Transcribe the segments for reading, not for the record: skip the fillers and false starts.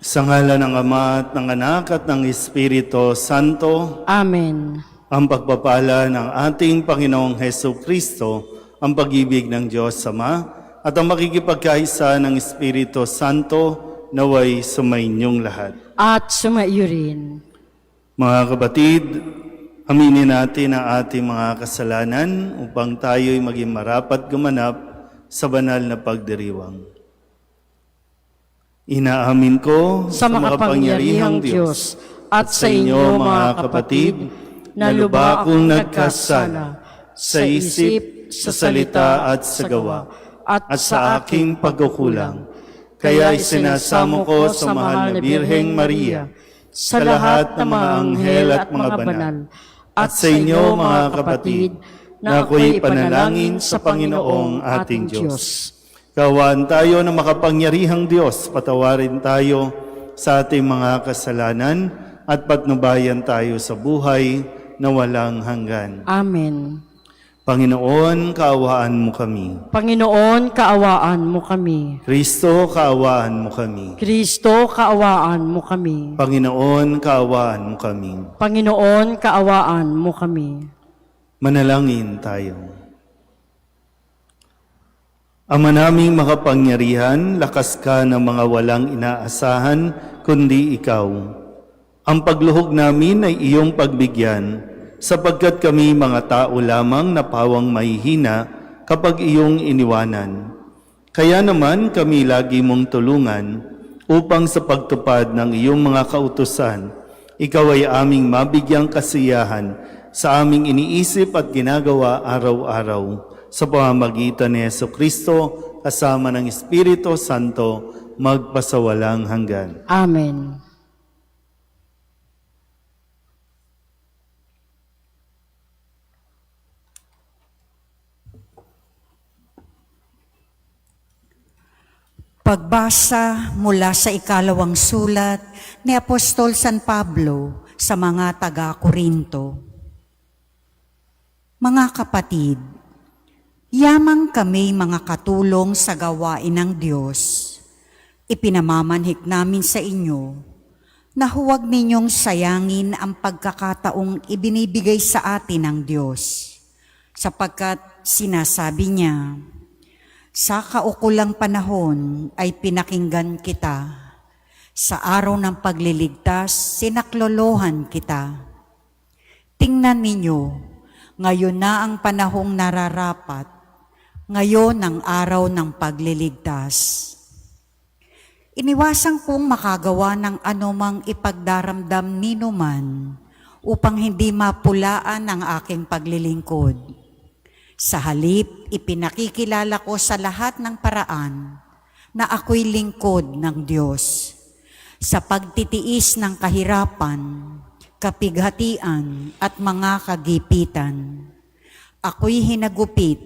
Sa ngalan ng Ama at ng Anak at ng Espiritu Santo, Amen. ang pagpapala ng ating Panginoong Heso Kristo, ang pag-ibig ng Diyos Ama, at ang makikipagkaisa ng Espiritu Santo naway sumainyong lahat. At sumaiyo rin. Mga kapatid, aminin natin ang ating mga kasalanan upang tayo'y maging marapat gumanap sa banal na pagdiriwang. Inaamin ko Sa makapangyarihang Diyos at sa inyo mga kapatid, na lubha akong nagkasala sa isip, sa salita at sa gawa, at sa aking pagkukulang. Kaya isinasamo ko sa mahal na Birheng Maria, sa lahat ng mga anghel at mga banal, at sa inyo mga kapatid, na ako'y panalangin sa Panginoong ating Diyos. Kawaan tayo ng makapangyarihang Diyos, patawarin tayo sa ating mga kasalanan at patnubayan tayo sa buhay na walang hanggan. Amen. Panginoon, kaawaan mo kami. Panginoon, kaawaan mo kami. Kristo, kaawaan mo kami. Kristo, kaawaan mo kami. Panginoon, kaawaan mo kami. Panginoon, kaawaan mo kami. Manalangin tayo. Ama naming makapangyarihan, lakas ka ng mga walang inaasahan, kundi ikaw. Ang pagluhog namin ay iyong pagbigyan, sapagkat kami mga tao lamang na pawang mahihina kapag iyong iniwanan. Kaya naman kami lagi mong tulungan upang sa pagtupad ng iyong mga kautusan, ikaw ay aming mabigyang kasiyahan sa aming iniisip at ginagawa araw-araw. Sa pamamagitan ni Jesucristo, kasama ng Espiritu Santo, magpasawalang hanggan. Amen. Pagbasa mula sa ikalawang sulat ni Apostol San Pablo sa mga taga-Korinto. Mga kapatid, yamang kami mga katulong sa gawain ng Diyos. Ipinamamanhik namin sa inyo na huwag ninyong sayangin ang pagkakataong ibinibigay sa atin ng Diyos, sapagkat sinasabi niya, sa kaukulang panahon ay pinakinggan kita. Sa araw ng pagliligtas, sinaklolohan kita. Tingnan ninyo, ngayon na ang panahong nararapat. Ngayon ang araw ng pagliligtas. Iniwasan kong makagawa ng anumang ipagdaramdam ninuman upang hindi mapulaan ang aking paglilingkod. Sa halip, ipinakikilala ko sa lahat ng paraan na ako'y lingkod ng Diyos. Sa pagtitiis ng kahirapan, kapighatian at mga kagipitan, ako'y hinagupit,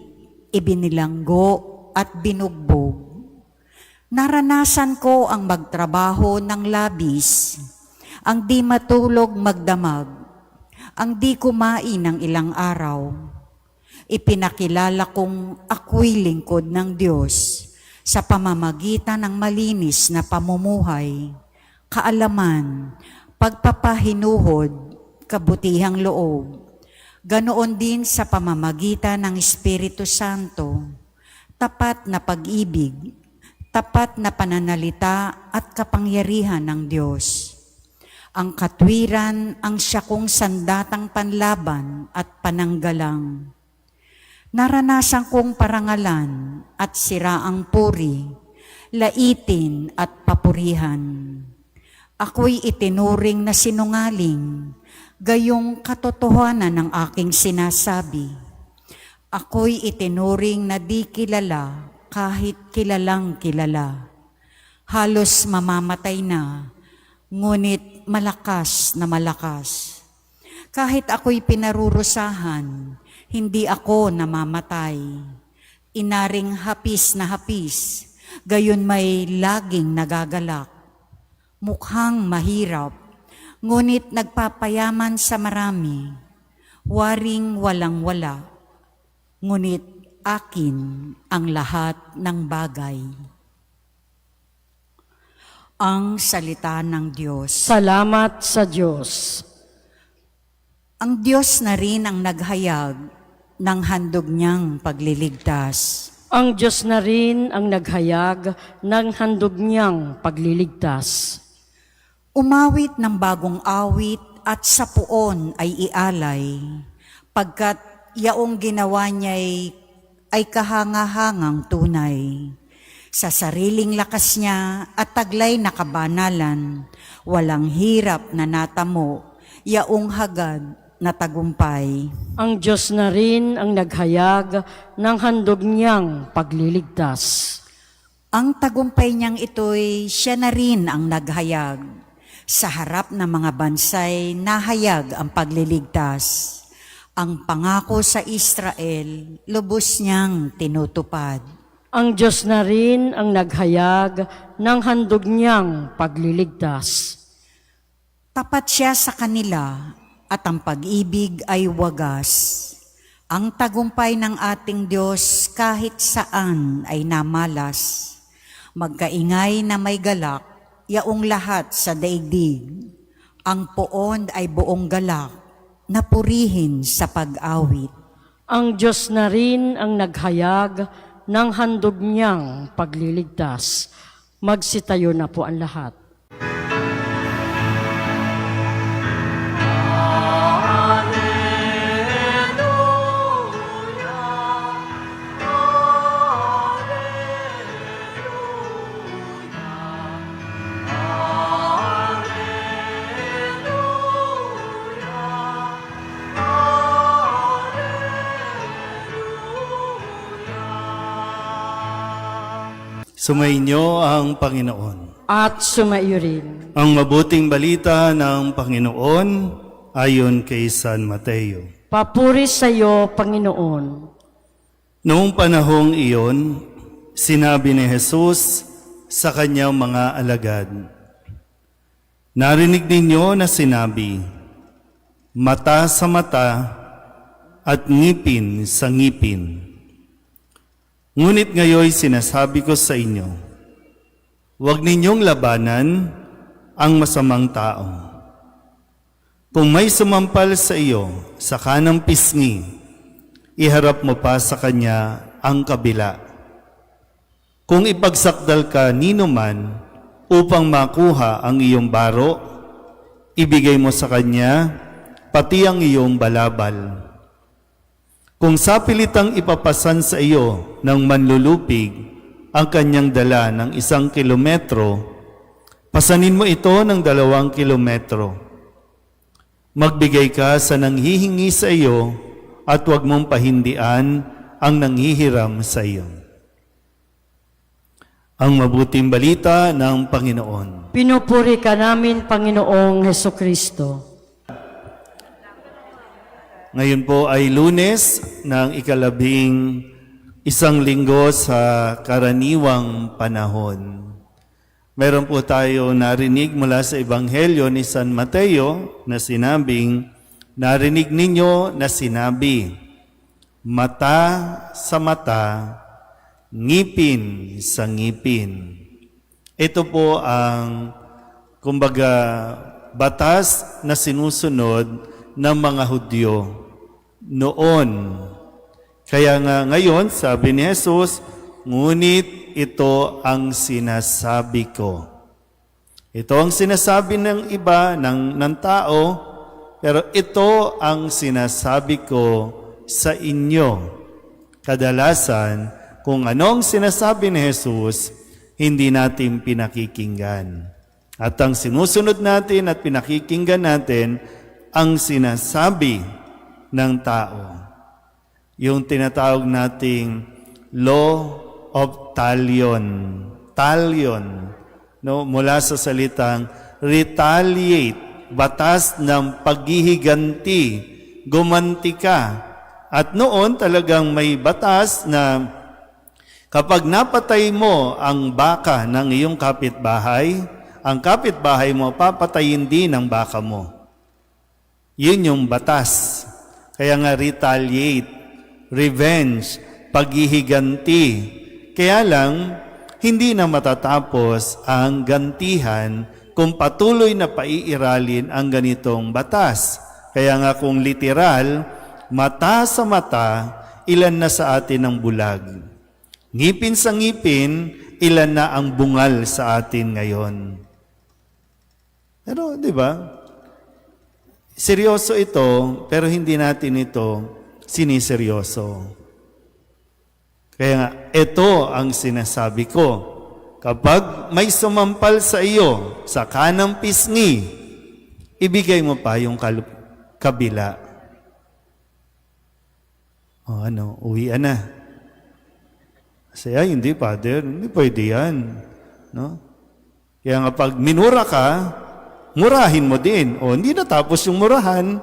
ibinilanggo at binugbog. Naranasan ko ang magtrabaho ng labis, ang di matulog magdamag, ang di kumain ng ilang araw. Ipinakilala kong ako'y lingkod ng Diyos sa pamamagitan ng malinis na pamumuhay, kaalaman, pagpapahinuhod, kabutihang loob. Ganoon din sa pamamagitan ng Espiritu Santo, tapat na pag-ibig, tapat na pananalita at kapangyarihan ng Diyos. Ang katwiran ang siya kong sandatang panlaban at pananggalang. Naranasan kong parangalan at siraang puri, laitin at papurihan. Ako'y itinuring na sinungaling, gayong katotohanan ng aking sinasabi. Ako'y itinuring na di kilala kahit kilalang kilala. Halos mamamatay na, ngunit malakas na malakas. Kahit ako'y pinarurusahan, hindi ako namamatay. Inaring hapis na hapis, gayon may laging nagagalak. Mukhang mahirap, ngunit nagpapayaman sa marami. Waring walang-wala, ngunit akin ang lahat ng bagay. Ang salita ng Diyos. Salamat sa Diyos. Ang Diyos na rin ang naghayag ng handog niyang pagliligtas. Ang Diyos na rin ang naghayag ng handog niyang pagliligtas. Umawit ng bagong awit at sa puon ay ialay, pagkat yaong ginawa niya'y ay kahangahangang tunay. Sa sariling lakas niya at taglay na kabanalan, walang hirap na natamo, yaong hagad na tagumpay. Ang Diyos na rin ang naghayag ng handog niyang pagliligtas. Ang tagumpay niyang ito'y siya na rin ang naghayag. Sa harap ng mga bansay, nahayag ang pagliligtas. Ang pangako sa Israel, lubos niyang tinutupad. Ang Diyos na rin ang naghayag ng handog niyang pagliligtas. Tapat siya sa kanila at ang pag-ibig ay wagas. Ang tagumpay ng ating Diyos kahit saan ay namalas. Magkaingay na may galak, yaong lahat sa daigdig. Ang poon ay buong galak, napurihin sa pag-awit. Ang Diyos na rin ang naghayag ng handog niyang pagliligtas. Magsitayo na po ang lahat. Sumainyo ang Panginoon. At sumaiyo rin. Ang mabuting balita ng Panginoon ayon kay San Mateo. Papuri sa iyo, Panginoon. Noong panahong iyon, sinabi ni Jesus sa kanyang mga alagad, "Narinig ninyo na sinabi, mata sa mata at ngipin sa ngipin. Ngunit ngayoy sinasabi ko sa inyo, huwag ninyong labanan ang masamang tao. Kung may sumampal sa iyo sa kanang pisngi, iharap mo pa sa kanya ang kabila. Kung ipagsakdal ka nino man upang makuha ang iyong baro, ibigay mo sa kanya pati ang iyong balabal. Kung sapilitang ipapasan sa iyo ng manlulupig ang kanyang dala ng 1 kilometro, pasanin mo ito ng 2 kilometro. Magbigay ka sa nanghihingi sa iyo at huwag mong pahindian ang nanghihiram sa iyo." Ang mabuting balita ng Panginoon. Pinupuri ka namin, Panginoong Hesukristo. Ngayon po ay Lunes ng ika-11 linggo sa karaniwang panahon. Meron po tayo narinig mula sa Ebanghelyo ni San Mateo na sinabing, narinig ninyo na sinabi, mata sa mata, ngipin sa ngipin. Ito po ang, kumbaga, batas na sinusunod ng mga Hudyo noon. Kaya nga ngayon, sabi ni Jesus, ngunit ito ang sinasabi ko. Ito ang sinasabi ng iba, ng tao, pero ito ang sinasabi ko sa inyo. Kadalasan, kung anong sinasabi ni Jesus, hindi natin pinakikinggan. At ang sinusunod natin at pinakikinggan natin, ang sinasabi ng tao. Yung tinatawag nating law of talion. Talion, no? Mula sa salitang retaliate, batas ng paghihiganti, gumanti ka. At noon talagang may batas na kapag napatay mo ang baka ng iyong kapitbahay, ang kapitbahay mo papatayin din ang baka mo. Yun yung batas. Kaya nga retaliate, revenge, paghihiganti. Kaya lang, hindi na matatapos ang gantihan kung patuloy na paiiralin ang ganitong batas. Kaya nga kung literal, mata sa mata, ilan na sa atin ang bulag. Ngipin sa ngipin, ilan na ang bungal sa atin ngayon. Pero, di ba? Seryoso ito, pero hindi natin ito siniseryoso. Kaya nga, ito ang sinasabi ko. Kapag may sumampal sa iyo sa kanang pisngi, ibigay mo pa yung kabila. O uwian na. Kasi hindi, Father, hindi pwede yan. No? Kaya nga pag minura ka, murahin mo din. O hindi natapos yung murahan.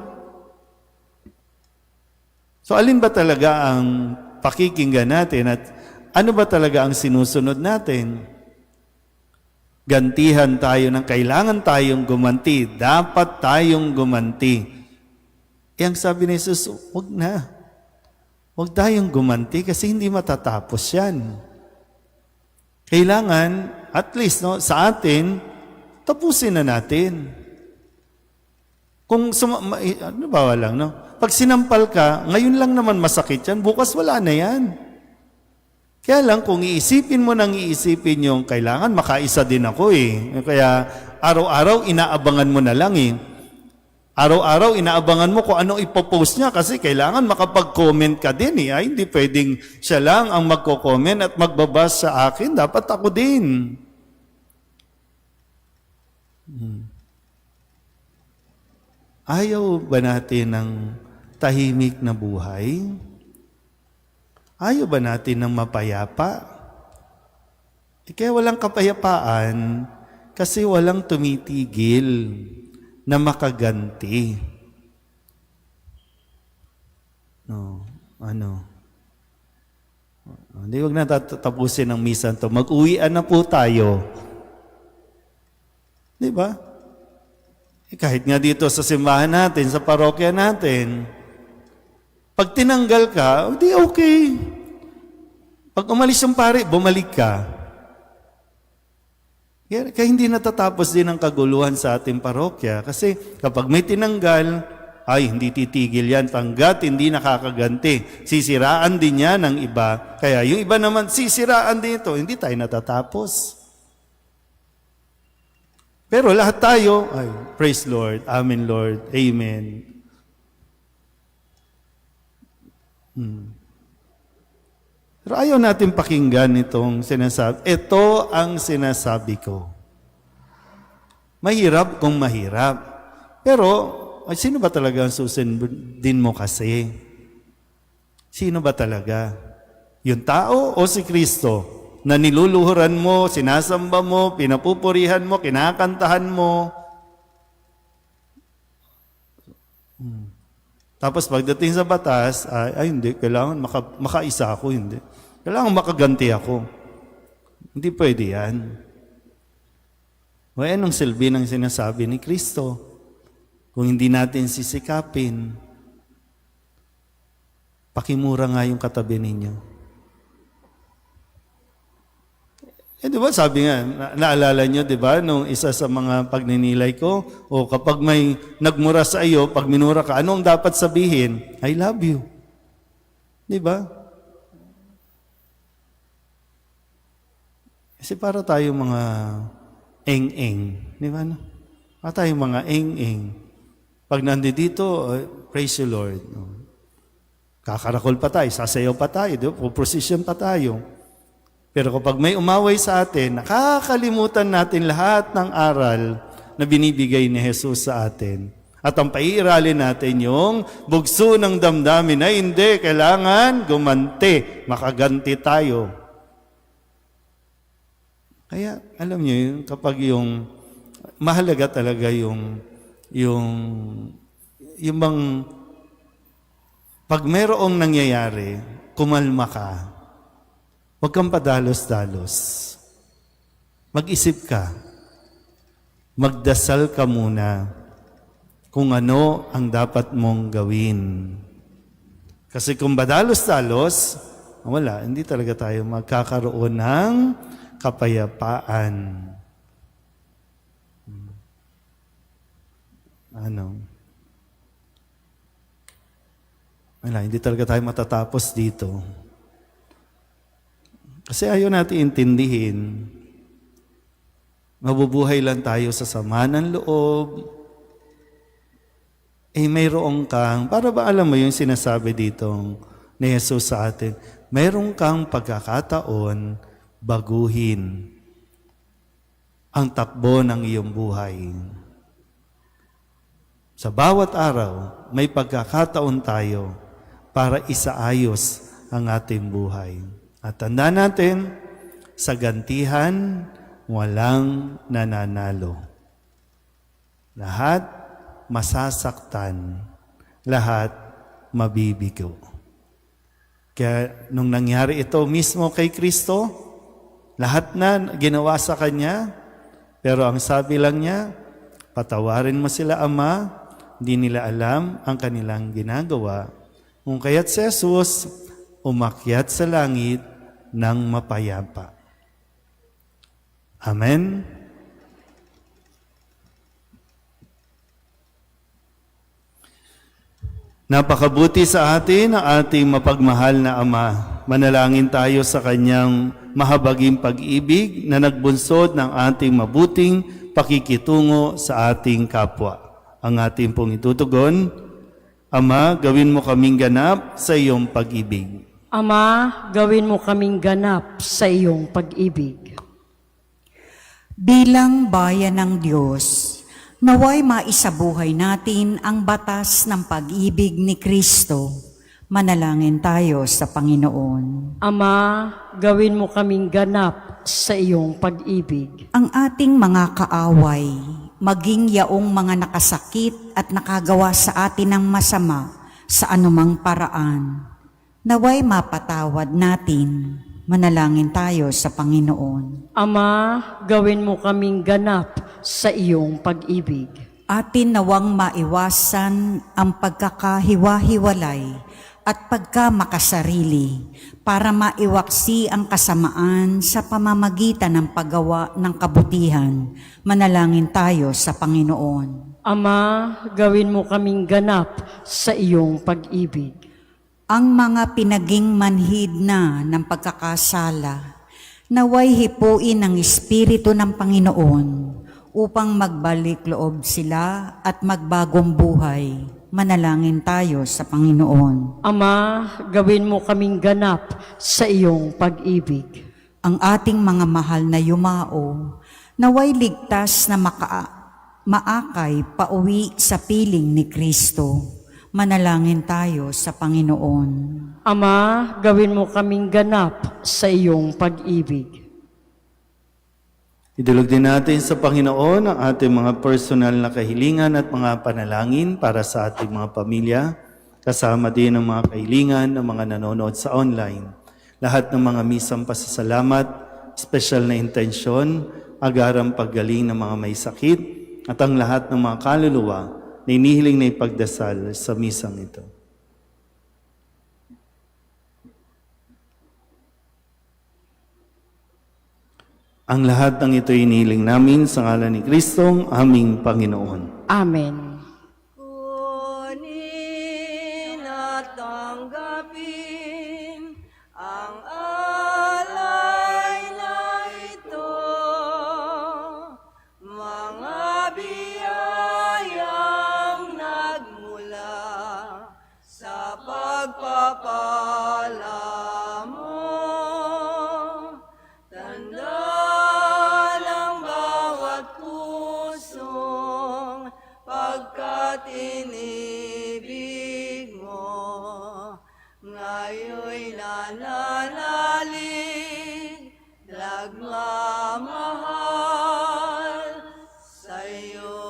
So alin ba talaga ang pakikinggan natin at ano ba talaga ang sinusunod natin? Gantihan tayo ng kailangan tayong gumanti. Dapat tayong gumanti. Ang sabi ni Jesus, wag na. Wag tayong gumanti kasi hindi matatapos yan. Kailangan, at least sa atin, tapusin na natin. Kung pag sinampal ka, ngayon lang naman masakit yan, bukas wala na yan. Kaya lang, kung iisipin mo nang iisipin yung kailangan, makaisa din ako Kaya araw-araw inaabangan mo na lang Araw-araw inaabangan mo kung ano ipopost niya kasi kailangan makapag-comment ka din Ay, hindi pwedeng siya lang ang magko-comment at magbabas sa akin. Dapat ako din. Ayaw ba natin ng tahimik na buhay? Ayaw ba natin ng mapayapa? Kaya walang kapayapaan kasi walang tumitigil na makaganti. Hindi, huwag na tatapusin ang misa to. Mag-uwian na po tayo. Di ba? Kahit nga dito sa simbahan natin, sa parokya natin, pag tinanggal ka, di okay. Pag umalis yung pare, bumalik ka. Kaya hindi natatapos din ang kaguluhan sa ating parokya. Kasi kapag may tinanggal, ay hindi titigil yan. Hanggat hindi nakakaganti. Sisiraan din yan ng iba. Kaya yung iba naman, sisiraan din ito. Hindi tayo natatapos. Pero lahat tayo, ay, praise Lord, Amen Lord, Amen. Pero ayaw natin pakinggan itong sinasabi. Ito ang sinasabi ko. Mahirap kung mahirap. Pero, ay, sino ba talaga ang susundin mo kasi? Sino ba talaga? Yung tao o si Kristo? Na niluluhuran mo, sinasamba mo, pinapupurihan mo, kinakantahan mo. Tapos pagdating sa batas, ay hindi, kailangan makaisa ako, hindi. Kailangan makaganti ako. Hindi pwede yan. O anong silbi ng sinasabi ni Kristo? Kung hindi natin sisikapin, pakimura nga yung katabi ninyo. Di ba sabi nga, naalala nyo, di ba, nung isa sa mga pagninilay ko, o kapag may nagmura sa iyo, pag minura ka, ano ang dapat sabihin? I love you. Di ba? Kasi para tayo mga eng-eng. Di ba? No? Para tayo mga eng-eng. Pag nandito, praise you Lord. Kakarakol pa tayo, sasayaw pa tayo, di ba? Procession pa tayo. Pero kapag may umaway sa atin, nakakalimutan natin lahat ng aral na binibigay ni Jesus sa atin. At ang paiiralin natin yung bugso ng damdamin na hindi, kailangan gumanti, makaganti tayo. Kaya, alam niyo yun, kapag yung mahalaga talaga pag mayroong nangyayari, kumalma ka. Huwag kang padalos-dalos. Mag-isip ka. Magdasal ka muna kung ano ang dapat mong gawin. Kasi kung padalos-dalos, wala, hindi talaga tayo magkakaroon ng kapayapaan. Hindi talaga tayo matatapos dito. Kasi ayaw natin intindihin. Mabubuhay lang tayo sa sama ng loob. Mayroong kang, para ba alam mo yung sinasabi dito ni Jesus sa atin, mayroong kang pagkakataon baguhin ang takbo ng iyong buhay. Sa bawat araw, may pagkakataon tayo para isaayos ang ating buhay. At tandaan natin, sa gantihan, walang nananalo. Lahat masasaktan, lahat mabibigo. Kaya nung nangyari ito mismo kay Kristo, lahat na ginawa sa Kanya, pero ang sabi lang niya, patawarin mo sila, Ama, hindi nila alam ang kanilang ginagawa. Kung kaya't si Jesus, umakyat sa langit ng mapayapa. Amen? Napakabuti sa atin ang ating mapagmahal na Ama. Manalangin tayo sa Kanyang mahabaging pag-ibig na nagbunsod ng ating mabuting pakikitungo sa ating kapwa. Ang ating pong itutugon, Ama, gawin mo kaming ganap sa iyong pag-ibig. Ama, gawin mo kaming ganap sa iyong pag-ibig. Bilang bayan ng Diyos, naway maisabuhay natin ang batas ng pag-ibig ni Kristo. Manalangin tayo sa Panginoon. Ama, gawin mo kaming ganap sa iyong pag-ibig. Ang ating mga kaaway, maging yaong mga nakasakit at nakagawa sa atin ng masama sa anumang paraan, naway mapatawad natin. Manalangin tayo sa Panginoon. Ama, gawin mo kaming ganap sa iyong pag-ibig. Atin nawang maiwasan ang pagkakahiwa-hiwalay at pagkamakasarili para maiwaksi ang kasamaan sa pamamagitan ng paggawa ng kabutihan. Manalangin tayo sa Panginoon. Ama, gawin mo kaming ganap sa iyong pag-ibig. Ang mga pinaging manhid na ng pagkakasala, naway hipuin ng Espiritu ng Panginoon upang magbalik loob sila at magbagong buhay. Manalangin tayo sa Panginoon. Ama, gawin mo kaming ganap sa iyong pag-ibig. Ang ating mga mahal na yumao, naway ligtas na maakay pauwi sa piling ni Kristo. Manalangin tayo sa Panginoon. Ama, gawin mo kaming ganap sa iyong pag-ibig. Idulog din natin sa Panginoon ang ating mga personal na kahilingan at mga panalangin para sa ating mga pamilya, kasama din ang mga kahilingan ng mga nanonood sa online. Lahat ng mga misang pasasalamat, special na intensyon, agarang paggaling ng mga may sakit, at ang lahat ng mga kaluluwa na inihiling na ipagdasal sa misang ito. Ang lahat ng ito inihiling namin sa ngalan ni Kristong aming Panginoon. Amen. Kunin at tanggapin ang alay na ito, mga biyayang nagmula sa pagpapala mo. Tanda ng bawat pusong pagkat inibig mo, ngayon'y nananalig, nagmamahal sa'yo.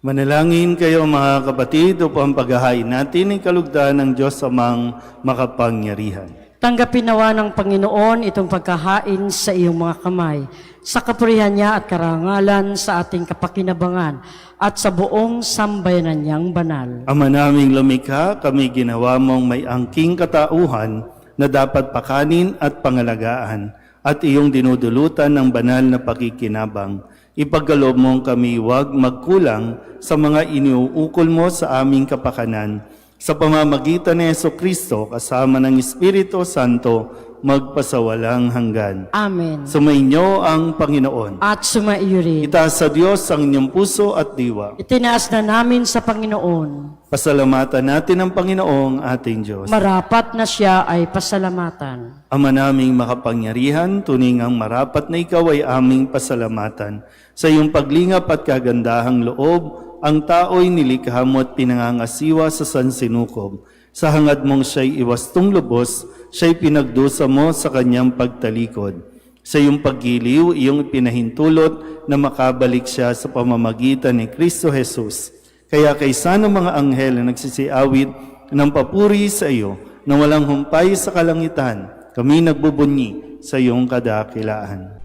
Manalangin kayo mga kapatid upang paghahain natin ang kalugdan ng Diyos amang makapangyarihan. Tanggapin nawa ng Panginoon itong pagkahain sa iyong mga kamay, sa kapurihan niya at karangalan sa ating kapakinabangan at sa buong sambayanan niyang banal. Ama naming lumikha, kami ginawa mong may angking katauhan na dapat pakanin at pangalagaan at iyong dinudulutan ng banal na pakikinabang. Ipagkaloob mong kami huwag magkulang sa mga iniuukol mo sa aming kapakanan. Sa pamamagitan ni Jesucristo kasama ng Espiritu Santo, magpasawalang hanggan. Amen. Sumainyo ang Panginoon. At sumaiyo rin. Itaas sa Diyos ang inyong puso at diwa. Itinaas na namin sa Panginoon. Pasalamatan natin ang Panginoong ating Diyos. Marapat na siya ay pasalamatan. Ama naming makapangyarihan, tuning ang marapat na ikaw ay aming pasalamatan. Sa iyong paglingap at kagandahang loob, ang tao'y nilikha mo at pinangangasiwa sa sansinukob. Sa hangad mong siya'y iwastong lubos, siya'y pinagdusa mo sa kanyang pagtalikod. Sa iyong paggiliw, iyong pinahintulot na makabalik siya sa pamamagitan ni Kristo Jesus. Kaya kaysa ng mga anghel na nagsisiawit ng papuri sa iyo, na walang humpay sa kalangitan, kami nagbubunyi sa iyong kadakilaan.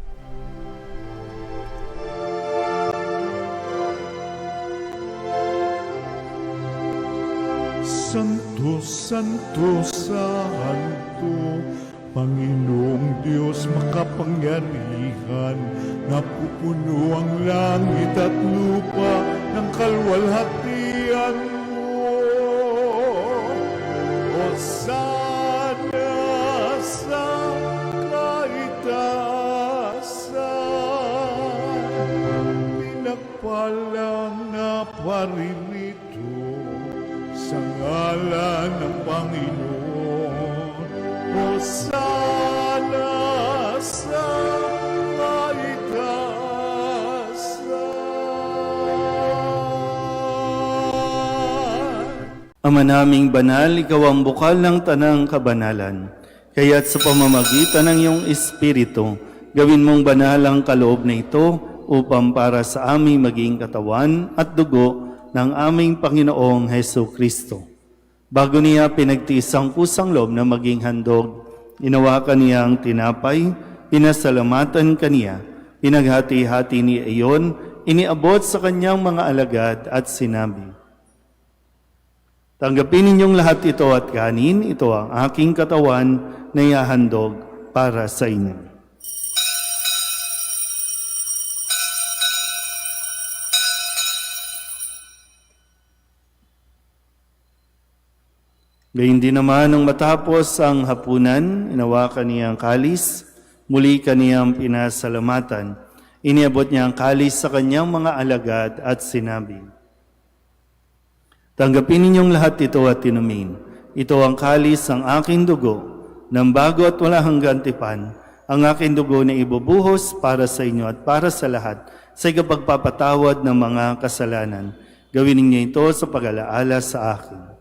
Santo, Santo, Santo, Panginoong Diyos makapangyarihan, napupuno ang langit at lupa ng kalwalhatian mo. Hosana sa kaitaasan, pinagpalang na paririto sa ngalan ng Panginoon. Hosana sa kaitaasan. Ama naming banal, ikaw ang bukal ng tanang kabanalan. Kaya't sa pamamagitan ng iyong Espiritu, gawin mong banal ang kaloob na ito upang para sa aming maging katawan at dugo ng aming Panginoong Hesu Kristo. Bago niya pinagtiis ang kusang loob na maging handog, inawakan niya ang tinapay, pinasalamatan kaniya, pinaghati-hati ni iyon, iniabot sa kanyang mga alagad at sinabi, tanggapin ninyong lahat ito at kanin, ito ang aking katawan na ihahandog para sa inyo. Gayun din naman nung matapos ang hapunan, inawakan niya ang kalis, muli kaniyang pinasalamatan. Iniabot niya ang kalis sa kanyang mga alagad at sinabi, tanggapin ninyong lahat ito at inumin. Ito ang kalis ng aking dugo, ng bago at wala hanggang tipan, ang aking dugo na ibubuhos para sa inyo at para sa lahat, sa ikapagpapatawad ng mga kasalanan. Gawin ninyo ito sa pag-alaala sa akin.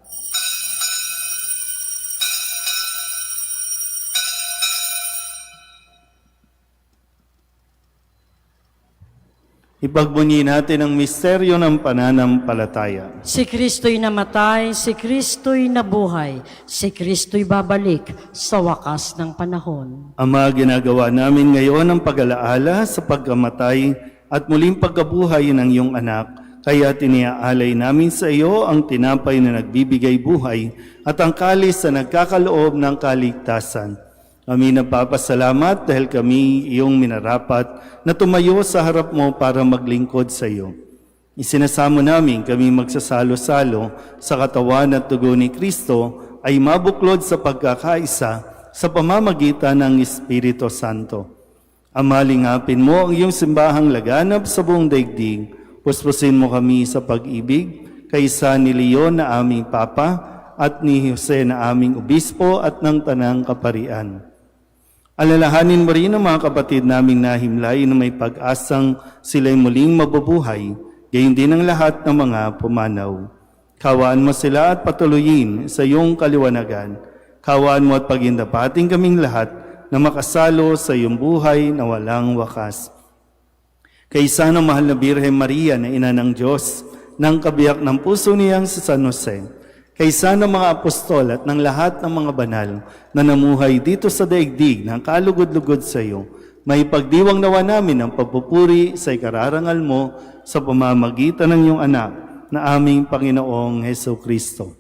Ipagbunyi natin ang misteryo ng pananampalataya. Si Kristo'y namatay, si Kristo'y nabuhay, si Kristo'y babalik sa wakas ng panahon. Ama, ginagawa namin ngayon ang pag-alaala sa pagkamatay at muling pagkabuhay ng iyong anak. Kaya tiniaalay namin sa iyo ang tinapay na nagbibigay buhay at ang kalis na nagkakaloob ng kaligtasan. Kami nagpapasalamat dahil kami iyong minarapat na tumayo sa harap mo para maglingkod sa iyo. Isinasamo namin kami magsasalo-salo sa katawan at dugo ni Kristo ay mabuklod sa pagkakaisa sa pamamagitan ng Espiritu Santo. Ama, lingapin mo ang iyong simbahang laganap sa buong daigdig. Puspusin mo kami sa pag-ibig kaysa ni Leon na aming Papa at ni Jose na aming Obispo at ng Tanang Kaparian. Alalahanin mo rin ang mga kapatid naming nahimlay na may pag-asang sila'y muling mabubuhay, gayon din ang lahat ng mga pumanaw. Kawaan mo sila at patuloyin sa iyong kaliwanagan. Kawaan mo at pagindapating kaming lahat na makasalo sa iyong buhay na walang wakas. Kaysa ng mahal na Birhen Maria na ina ng Diyos, ng kabiyak ng puso niyang si San Jose, kaysa ng mga apostol at ng lahat ng mga banal na namuhay dito sa daigdig ng kalugod-lugod sa iyo, may pagdiwang nawa namin ang pagpupuri sa ikararangal mo sa pamamagitan ng iyong anak na aming Panginoong Heso Kristo.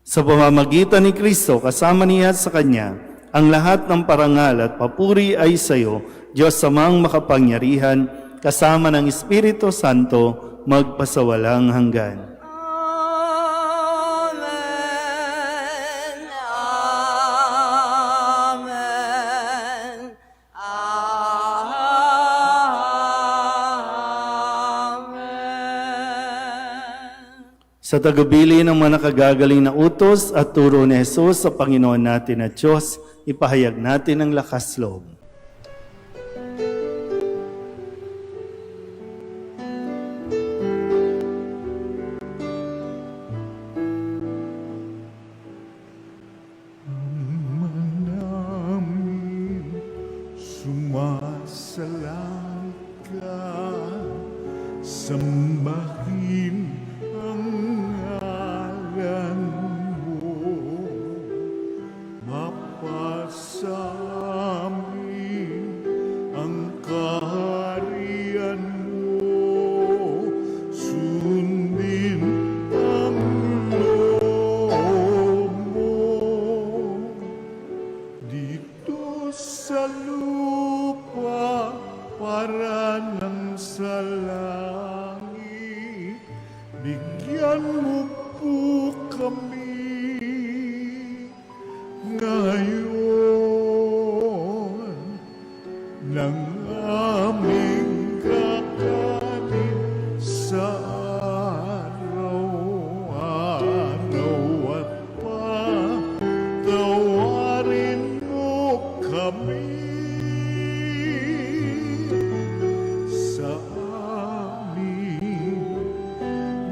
Sa pamamagitan ni Kristo, kasama niya sa Kanya, ang lahat ng parangal at papuri ay sa iyo, Diyos Amang makapangyarihan, kasama ng Espiritu Santo, magpasawalang hanggan. Amen. Amen. Amen. Sa tagubilin ng mga nakagagaling na utos at turo ni Jesus sa Panginoon natin at Diyos, ipahayag natin ang lakas loob. namin sumasalang ka, sambahin ang ngalan mo, mapasa amin ang kaharian mo, sundin ang loob mo. Dito sa lupa para ng sa langit, bigyan mo po kami ngayon ng aming kakanin sa araw-araw at patawarin mo kami sa aming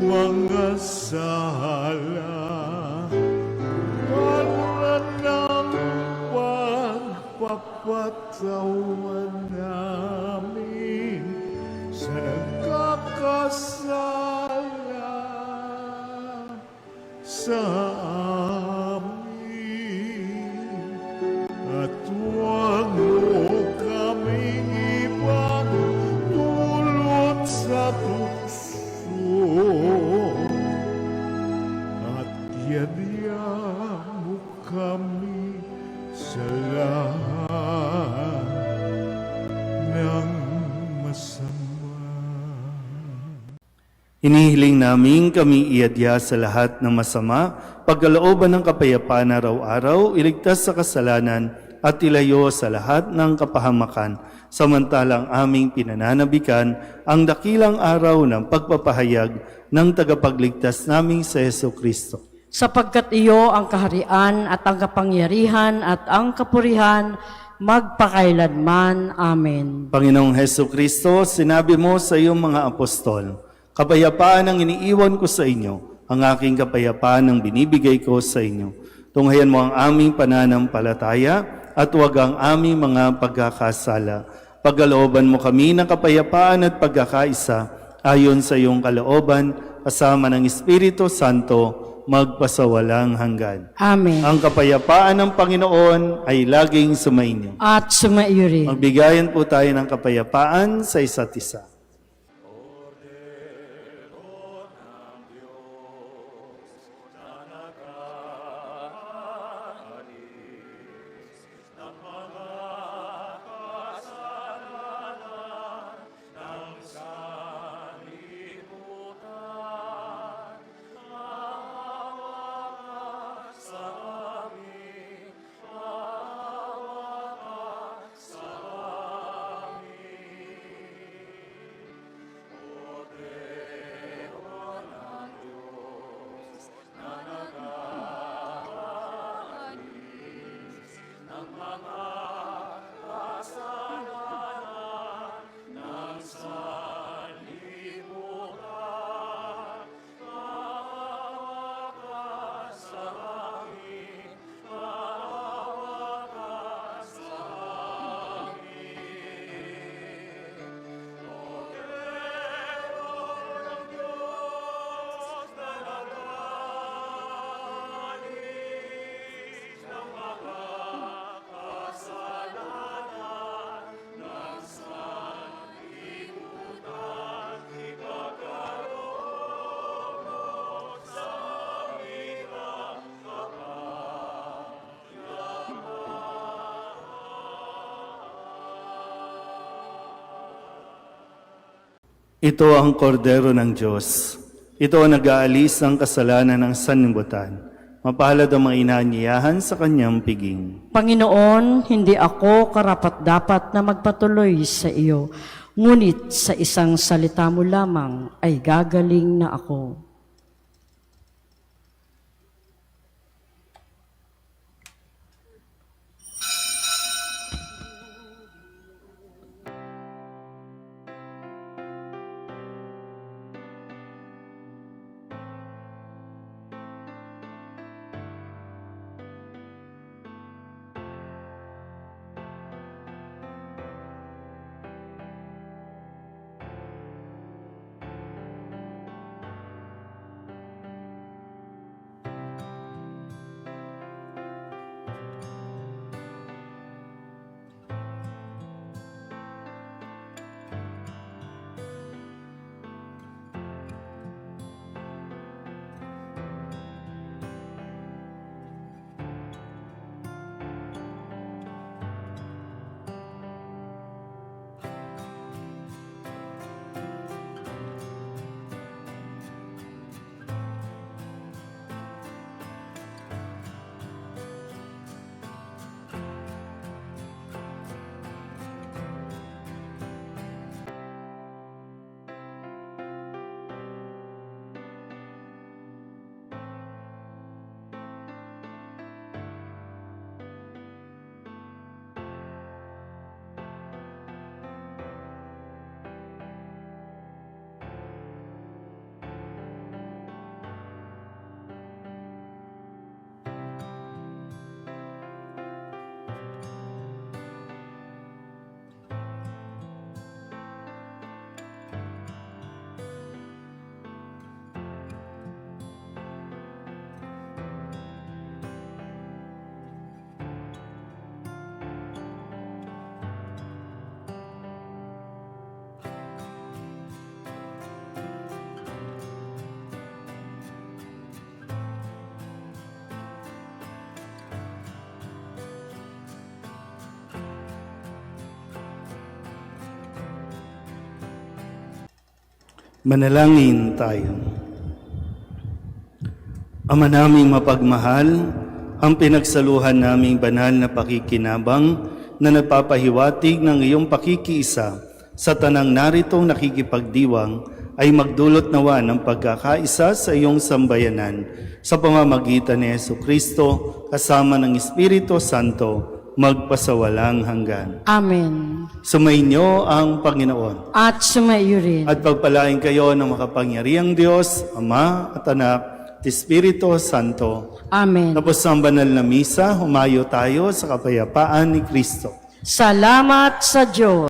mga sala para ng pagpapatawan namin sa nagkakasala sa amin, at huwag mo kaming ibang dulot sa tukso, at yadya mo kami sa lahat ng masama. Inihiling namin kami iadya sa lahat ng masama, pagkalooban ng kapayapaan araw-araw, iligtas sa kasalanan at ilayo sa lahat ng kapahamakan, samantalang aming pinananabikan ang dakilang araw ng pagpapahayag ng tagapagligtas naming sa Heso Kristo. Sapagkat iyo ang kaharian at ang kapangyarihan at ang kapurihan magpakailanman. Amen. Panginoong Heso Kristo, sinabi mo sa iyong mga apostol, kapayapaan ang iniiwan ko sa inyo, ang aking kapayapaan ang binibigay ko sa inyo. Tunghayan mo ang aming pananampalataya at huwag ang aming mga pagkakasala. Pagkalooban mo kami ng kapayapaan at pagkakaisa ayon sa iyong kalooban, kasama ng Espiritu Santo, magpasawalang hanggan. Amen. Ang kapayapaan ng Panginoon ay laging sumainyo. At sumaiyo rin. Magbigayan po tayo ng kapayapaan sa isa't isa. Ito ang kordero ng Diyos. Ito ang nag-aalis ng kasalanan ng sanlibutan. Mapalad ang mga inaanyayahan sa kanyang piging. Panginoon, hindi ako karapat-dapat na magpatuloy sa iyo, ngunit sa isang salita mo lamang ay gagaling na ako. Manalangin tayo. Ama naming mapagmahal, ang pinagsaluhan naming banal na pakikinabang na nagpapahiwatig ng iyong pakikiisa sa tanang naritong nakikipagdiwang ay magdulot nawa ng pagkakaisa sa iyong sambayanan sa pamamagitan ni Jesucristo kasama ng Espiritu Santo magpasawalang hanggan. Amen. Sumainyo ang Panginoon. At sumaiyo rin. At pagpalain kayo ng makapangyarihang Diyos, Ama at Anak, at Espiritu Santo. Amen. Tapos ang banal na misa, humayo tayo sa kapayapaan ni Kristo. Salamat sa Diyos.